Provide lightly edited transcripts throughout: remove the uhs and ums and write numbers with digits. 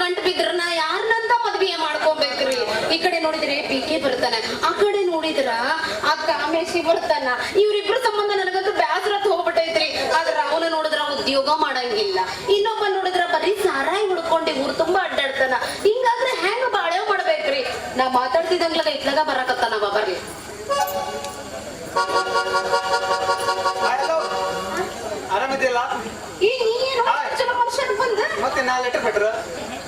ಗಂಟು ಬಿದ್ರ ನಾ ಯಾರನ್ನಂತ ಮದ್ವೆ ಮಾಡ್ಕೊಬೇಕ್ರಿ. ಈ ಕಡೆ ನೋಡಿದ್ರೆ ಪಿಕೆ ಬರ್ತಾನ, ಆ ಕಡೆ ನೋಡಿದ್ರ ಆ ಕಾಮೇಶಿ ಬರ್ತಾನ. ಇವ್ರಿಬ್ರು ಸಂಬಂಧ ನನಗಂತೂ ಬ್ಯಾಸರತ್ ಹೋಗ್ಬಿಟ್ಟೈತ್ರಿ. ಆದ್ರ ಅವನು ನೋಡಿದ್ರ ಉದ್ಯೋಗ ಮಾಡಂಗಿಲ್ಲ, ಇನ್ನೊಬ್ಬ ನೋಡಿದ್ರ ಬರೀ ಸಾರಾಯಿ ಹುಡ್ಕೊಂಡು ಊರ್ ತುಂಬಾ ಅಡ್ಡಾಡ್ತಾನ. ಹಿಂಗಾದ್ರೆ ಹೆಂಗ ಬಾಳೆ ಮಾಡ್ಬೇಕ್ರಿ? ನಾ ಮಾತಾಡ್ತಿದಂಗ್ಲಾಗ ಇತ್ಲಾಗ ಬರಾಕತ್ತಾನವ. ಬರ್ಲಿ ಆರಾಮಿದ್ದಿಲ್ಲ? ಮತ್ತೆ ನಾ ಲೆಟರ್ ಬಿಟ್ರ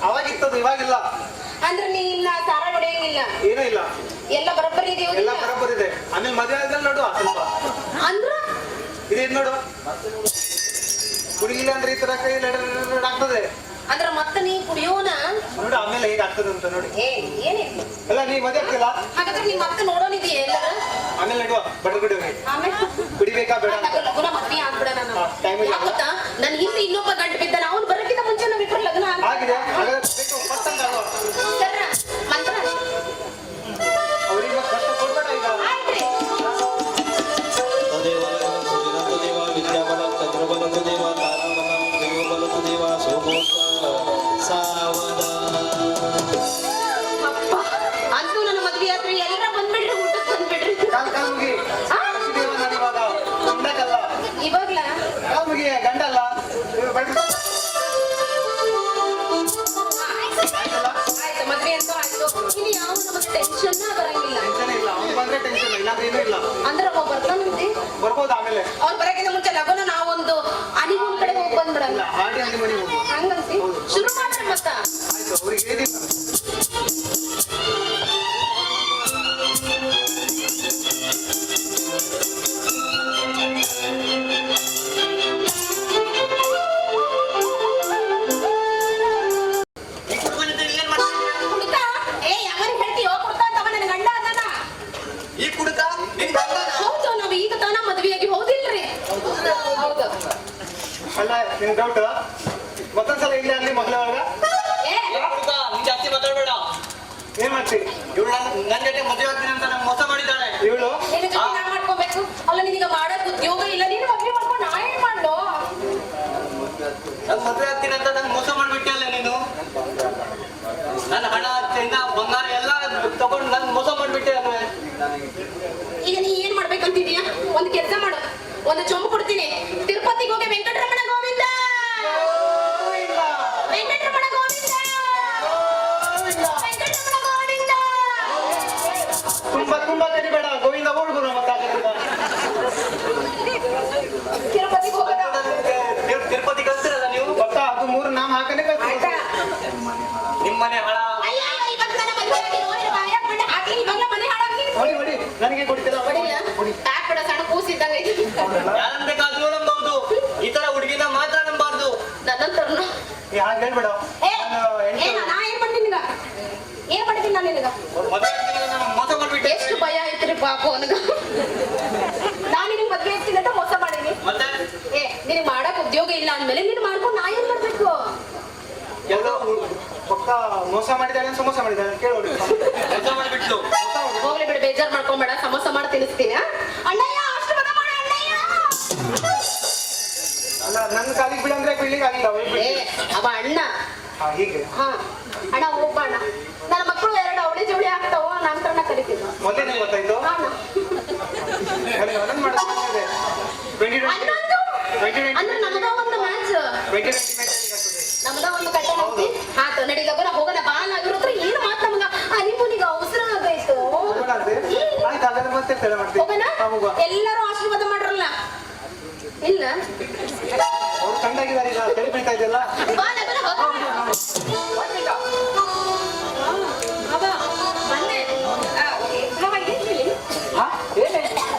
ಅವಾಗಿತ್ತದು ಇವಾಗಿಲ್ಲ ಅಂದ್ರೆ ನೀ ಇಲ್ಲ ಸಾರ ಹೊಡೆಯಂಗಿಲ್ಲ, ಏನೂ ಇಲ್ಲ, ಎಲ್ಲ ಬರೋಬ್ಬರಿ ಇದೆಯೋ? ಎಲ್ಲ ಬರೋಬ್ಬರಿ ಇದೆ. ಆಮೇಲೆ ಮದುವೆ ಆದ್ಮೇಲೆ ನೋಡು ಸ್ವಲ್ಪ ಅಂದ್ರ ಇದೇನ್ ನೋಡು, ಕುಡಿಗಿಲ್ಲ ಅಂದ್ರೆ ಈ ತರ ಕೈ ಲೆಟರ್ ಆಗ್ತದೆ. ಅಂದ್ರ ಮತ್ತೆ ನೀ ಕುಡಿಯೋನ ನೋಡು ಆಮೇಲೆ ಹೇಗೆ ಆಗ್ತದೆ ಅಂತ ನೋಡಿ. ಏನಿಲ್ಲ ಅಲ್ಲ ನೀ ಮದುವೆ ಆಗ್ತಿಲ್ಲ, ಹಾಗಾದ್ರೆ ನೀ ಮತ್ತೆ ನೋಡೋನಿದೆಯಾ ಎಲ್ಲರ? ಆಮೇಲೆ ನಡುವ ಬಡ್ರು ಬಿಡುವೆ ಆಮೇಲೆ ಕುಡಿಬೇಕಾ ಬೇಡ ಲಗುನ ಮದ್ವೆ ಆಗ್ಬಿಡ. ಟೈಮ್ ಗೊತ್ತಾ ನನ್ ಹಿಂದೆ ಇನ್ನೊಬ್ಬ ಗಂಟು ಬಿದ್ದಾನ, ಅವ್ನು ಬರೋಕ್ಕಿಂತ ಮುಂಚೆ ನಾವಿಬ್ರು ಲಗ್ನ ಆಗಿದೆ. ಮಂತ್ರ ಅವ್ರಿಗೆ ಕಷ್ಟ ಕೊಡ್ಬೇಡ ಈಗ. ಆಯ್ತ್ರಿ. ಅಂತೂ ನನ್ನ ಮದ್ವೆ ಆದ್ರಿ, ಎಲ್ಲರ ಬಂದ್ಬಿಡ್ರಿ, ಊಟಕ್ಕೆ ಬಂದ್ಬಿಡ್ರಿ. ಇವಾಗ್ಲ ಗಂಡಲ್ಲ ಆಯ್ತು, ಮದ್ವೆ ಅಂತೂ ಆಯ್ತು. ಇನ್ನು ಯಾವ ನಮಗೆ ಟೆನ್ಷನ್ ಬರಂಗಿಲ್ಲ. ಟೆನ್ಷನ್ ಇಲ್ಲ, ಅವ್ನು ಬಂದ್ರೆ ಟೆನ್ಷನ್ ಇಲ್ಲ, ಏನೂ ಇಲ್ಲ. ಅಂದ್ರೆ ಅವ ಬರ್ತಾನಂತೆ, ಬರ್ಬೋದು. ಆಮೇಲೆ ಅವ್ರು ಬರಕ್ಕಿಂತ ಮುಂಚೆ ಲಗುನ ನಾವೊಂದು ಹನಿಮೂನ್ ಕಡೆ ಹೋಗಿ ಬಂದ್ಬಿಡಲ್ಲ. ಹಾಡಿ ಅಂದಿ ಮನೆ ಹೋಗುವ. ಹಂಗಂತಿ ಶುರು ಮಾಡ್ರಿ ಮತ್ತ. ಆಯ್ತು, ಅವ್ರಿಗೆ ಹೇಳಿಲ್ಲ. ಅಲ್ಲ ನಿನ್ ಡೌಟ್ ಮತ್ತೊಂದ್ಸಲ ಇಲ್ಲ ಅಲ್ಲಿ ಮಗಳ ಜಾಸ್ತಿ ಮಾತಾಡ್ಬೇಡ. ಏನ್ ಮಾಡ್ತಿ? ಇವಳು ನನ್ನ ಜೊತೆ ಮದುವೆ ಆಗ್ತೀನಿ ಅಂತ ನಂಗೆ ಮೋಸ ಮಾಡಿದ್ದಾಳೆ. ಇವಳು ಮಾಡ್ಕೋಬೇಕು. ಅಲ್ಲ ನಿನಗ ಮಾಡಕ್ ಉದ್ಯೋಗ ಇಲ್ಲ, ನೀನು ಮದ್ವೆ ಮಾಡ್ಕೊಂಡು ನಾ ಏನ್ ಮಾಡ್ಲೋ? ನನ್ ಮದುವೆ ಆಗ್ತೀನಿ ಅಂತ ನಂಗೆ ಮೋಸ ಮಾಡ್ಬಿಟ್ಟೆ ಅಲ್ಲ ನೀನು. ನನ್ನ ಹಣ ಚಿನ್ನ ಬಂಗಾರ ಎಲ್ಲ ತಗೊಂಡು ನನ್ ಮೋಸ ಮಾಡ್ಬಿಟ್ಟೆ ಅಲ್ವೇ. ಈಗ ನೀ ಏನ್ ಮಾಡ್ಬೇಕಂತಿದೀಯ? ಒಂದ್ ಕೆಲಸ ಮಾಡು, ಒಂದು ಚೊಂಬು ಕೊಡ್ತೀನಿ, ತಿರುಪತಿಗೆ ಹೋಗಿ ವೆಂಕಟರಮಣ ಗೋವಿಂದ, ವೆಂಕಟರಮಣ ಗೋವಿಂದ, ವೆಂಕಟರಮಣ ಗೋವಿಂದ. ತುಂಬಾ ತುಂಬಾ ತೆರಿಬೇಡ, ಗೋವಿಂದ ಹೋಗ್ಬಿಡು. ಮತ್ತೆ ತಿರುಪತಿಗೆ ಹೋಗೋಣ. ತಿರುಪತಿ ಕಲ್ತಿರಲ್ಲ ನೀವು? ಗೊತ್ತಾ? ಅದು 3 ನಾಮ ಹಾಕನೆ ನಿಮ್ಮನೆ ಹಣ. ಹೊಡಿ ಹೊಡಿ, ನನಗೆ ಕೊಡ್ತಿಲ್ಲ. ಸಣ್ಣ ಕೂಸಿದ್ದಂಗ ಯಾರನ್ನ ಬೇಕಾದ್ರೂ ನಂಬಬಹುದು, ಈ ತರ ಹುಡುಗಿನ ಮಾತ್ರ ನಂಬಾರ್ದು. ನನ್ನಂತರ್ನು ಹಾಗೆ ಹೇಳ್ಬೇಡ. ನಾ ಏನ್ ಮಾಡ್ತೀನಿ ನಿನಗ? ಏನ್ ಮಾಡ್ತೀನಿ ನಾನು ನಿನಗ? ಮೋಸ ಮಾಡ್ಬಿಟ್ಟೆ. ಎಷ್ಟು ಭಯ ಐತ್ರಿ ಪಾಪ ಅವನಿಗ. ನಾನ್ ನಿನಗ್ ಮದ್ವೆ ಆಗ್ತೀನಿ ಅಂತ ಮೋಸ ಮಾಡೀನಿ. ಮತ್ತೆ ನಿನಗ್ ಮಾಡಕ್ ಉದ್ಯೋಗ ಇಲ್ಲ ಅಂದ್ಮೇಲೆ ನೀನ್ ಮಾಡ್ಕೊಂಡು ನಾ ಏನ್ ಮಾಡ್ಬೇಕು? ಎಲ್ಲೋ ಪಕ್ಕ ಮೋಸ ಮಾಡಿದಾಳೆ, ಸಮೋಸ ಮಾಡಿದಾಳೆ ಕೇಳೋಡಿ. ಮೋಸ ಮಾಡ್ಬಿಟ್ಲು. ಹೋಗ್ಲಿ ಬಿಡು, ಬೇಜಾರ್ ಮಾಡ್ಕೊಂಬೇಡ, ಸಮೋಸ ಮಾಡಿ ತಿನ್ನಿಸ್ತೀನಿ. ಅಣ್ಣಯ್ಯ ಆಶೀರ್ವಾದ ಮಾಡ ಅಣ್ಣಯ್ಯ. ಅಲ್ಲ ನನ್ನ ಕಾಲಿಗೆ ಬೀಳಂದ್ರೆ ಬೀಳಿಗೆ ಆಗಿಲ್ಲ. ಅವ ಅಣ್ಣ. ಹೀಗೆ ಅಣ್ಣ ಒಬ್ಬ ಅಣ್ಣ. ನನ್ನ ಮಕ್ಕಳು 2 ಅವಳಿ ಜೋಳಿ ಆಗ್ತಾವ, ನಾಮಕರಣ ಕರಿತೀನಿ. ಮೊದಲೇ ಗೊತ್ತಾಯ್ತು. ಅಂದ್ರೆ ನಮಗ ಒಂದು ಮ್ಯಾಚ್, ನಮಗ ಒಂದು ಕಟ್ಟೆ ಹಾಕಿ ಆತ ನಡಿ ಲಗುನ ಹೋಗೋಣ. ಬಾ ನಾವಿರೋ ಹತ್ರ ಏನು ಮಾತು ನಮಗ ಹನಿಮೂನಿಗೆ ಅವಸರ ಆಗೈತು. ಹೋಗೋಣ, ಎಲ್ಲರೂ ಆಶೀರ್ವಾದ ಮಾಡ್ರಲ್ಲ. ಇಲ್ಲ ಅವ್ರು ಕಂಡಾಗಿದ್ದಾರೆ, ಈಗ ತೆರಿಬೀಳ್ತಾ ಇದೆಯಲ್ಲ. ಬಾ ಲಗುನ ಹೋಗೋಣ.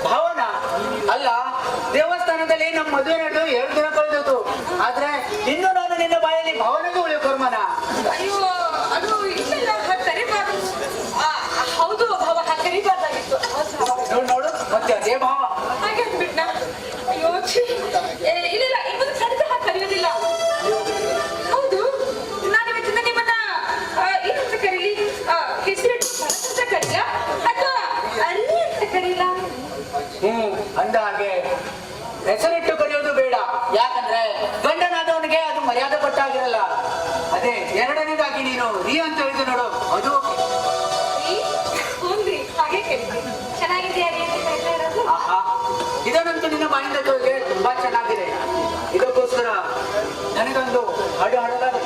ಭಾವನ ಅಲ್ಲ, ದೇವಸ್ಥಾನದಲ್ಲಿ ನಮ್ಮ ಮದುವೆ ನಡೆದು 2 ದಿನ ಕಳೆದಿತ್ತು. ಆದ್ರೆ ಇನ್ನು ನಾನು ನಿನ್ನ ಬಾಯಲ್ಲಿ ಭಾವನೆಗೆ ಉಳಿಯೋ ಕರ್ಮನ. ಅಯ್ಯೋ, ಅದು ಇಲ್ಲ, ಕರಿಬಾರ್ದು. ಹೌದು ಭಾವ, ಕರಿಬಾರ್ದಾಗಿತ್ತು. ನೋಡು ಮತ್ತೆ ಅದೇ ಭಾವ. ಹಾಗೆ ಬಿಟ್ನ. ಅಯ್ಯೋ ಇಲ್ಲ, ಇವತ್ತು ಖಂಡಿತ ಕರೆಯೋದಿಲ್ಲ. ಹೌದು, ನಾನು ಇವತ್ತಿಂದ ನಿಮ್ಮನ್ನ ಏನಂತ ಕರೀಲಿ? ಹೆಸರಿಟ್ಟು ಅಂತ ಕರೀಲ ಅಥವಾ ಅಲ್ಲಿ ಅಂತ ಕರೀಲ? ಅಂದ ಹಾಗೆ ಹೆಸರಿಟ್ಟು ಕರೆಯೋದು ಬೇಡ. ಯಾಕಂದ್ರೆ ಗಂಡನಾದವನಿಗೆ ಅದು ಮರ್ಯಾದೆ ಕೊಟ್ಟಾಗಿರಲ್ಲ. ಅದೇ ಎರಡನೇದಾಗಿ ನೀನು ರೀ ಅಂತ ಹೇಳಿದೆ ನೋಡು, ಅದು ಹ್ಞೂನ್ರಿ ಹಾಗೆ ಕೇಳಿದ್ರಿ. ಚೆನ್ನಾಗಿದೆಯಾ ರೀ ಅಂತ ಹೇಳ್ತಾ ಇರೋದು? ಆಹಾ, ಇದನ್ನಂತೂ ನಿನ್ನ ಬಾಯಿಂದ ಕೇಳಿದ್ರೆ ತುಂಬಾ ಚೆನ್ನಾಗಿದೆ. ಇದಕ್ಕೋಸ್ಕರ ನನಗೊಂದು ಹಾಡು ಹಾಡಲಾರೆ.